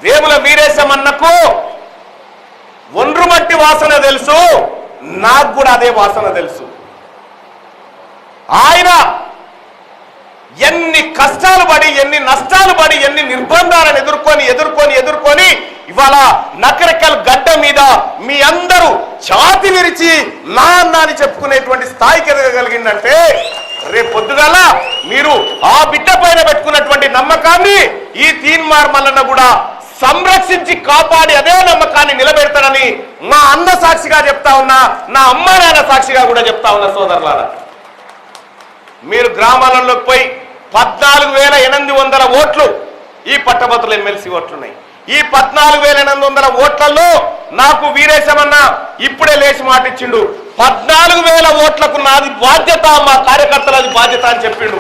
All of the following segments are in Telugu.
వేముల వీరేశమన్నకు ఒండ్రుమట్టి వాసన తెలుసు, నాకు కూడా అదే వాసన తెలుసు. ఆయన ఎన్ని కష్టాలు పడి, ఎన్ని నష్టాలు పడి, ఎన్ని నిర్బంధాలను ఎదుర్కొని ఇవాళ నకరికల్ గడ్డ మీద మీ అందరూ ఛాతి విరిచి నా అన్నాని చెప్పుకునేటువంటి స్థాయికి ఎదగగలిగిందంటే రేపు పొద్దుగాల మీరు ఆ బిడ్డ పైన పెట్టుకున్నటువంటి నమ్మకాన్ని ఈ తీన్మార్ మల్లన్న కూడా సంరక్షించి కాపాడి అదే నమ్మకాన్ని నిలబెడతానని మా అన్న సాక్షిగా చెప్తా ఉన్నా, నా అమ్మ నాన్న సాక్షిగా కూడా చెప్తా ఉన్నా. సోదరులారా, మీరు గ్రామాలలోకి పోయి 14,800 ఓట్లు ఈ పట్టభద్రుల ఎమ్మెల్సీ ఓట్లున్నాయి. ఈ 14,800 ఓట్లలో నాకు వీరేశమన్న ఇప్పుడే లేచి మాటిచ్చిండు, 14,000 ఓట్లకు నాది బాధ్యత, మా కార్యకర్తలది బాధ్యత అని చెప్పిండు.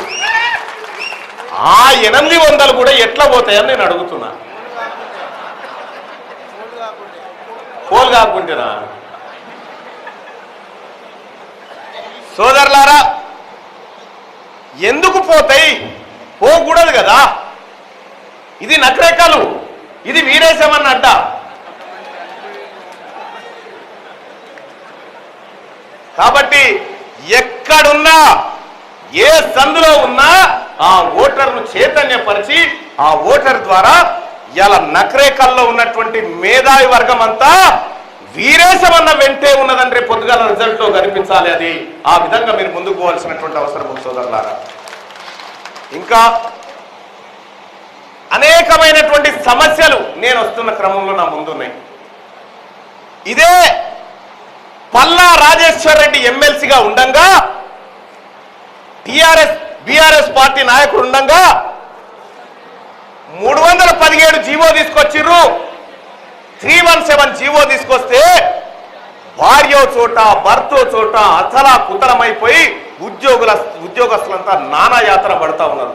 ఆ 800 కూడా ఎట్లా పోతాయని నేను అడుగుతున్నా. పోలు కాకుంటేనా? సోదరులారా, ఎందుకు పోతాయి? పోకూడదు కదా. ఇది నకరేకలు, ఇది వీరేశమన్న అడ్డ. కాబట్టి ఎక్కడున్నా, ఏ సందులో ఉన్నా ఆ ఓటర్ను చైతన్యపరిచి ఆ ఓటర్ ద్వారా ఇలా నకరేకల్లో ఉన్నటువంటి మేధావి వర్గం అంతా వీరేశమన్న వెంటే ఉన్నదని రేపు పొద్దుగాల రిజల్ట్ లో కనిపించాలి. అది ఆ విధంగా మీరు ముందుకు పోవాల్సినటువంటి అవసరం ఉంది సోదరులారా. ఇంకా అనేకమైనటువంటి సమస్యలు నేను వస్తున్న క్రమంలో నా ముందున్నాయి. ఇదే పల్లా రాజేశ్వర్ రెడ్డి ఎమ్మెల్సీగా ఉండంగా, బీఆర్ఎస్ పార్టీ నాయకుడు ఉండంగా 317 జీవో తీసుకొచ్చిర్రు. 317 జీవో తీసుకొస్తే భార్యో చోట భర్తో చోట అసలా కుతలమైపోయి ఉద్యోగస్తులంతా నానా యాత్ర పడతా ఉన్నారు.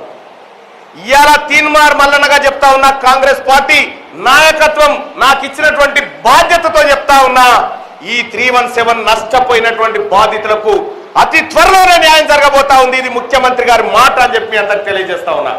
ఇవాళ తీన్మార్ మల్లన్నగా చెప్తా ఉన్నా, కాంగ్రెస్ పార్టీ నాయకత్వం నాకు ఇచ్చినటువంటి బాధ్యతతో చెప్తా ఉన్నా, ఈ 317 నష్టపోయినటువంటి బాధితులకు అతి త్వరలోనే న్యాయం జరగబోతా ఉంది. ఇది ముఖ్యమంత్రి గారి మాట అని చెప్పి అందరికి తెలియజేస్తా ఉన్నా.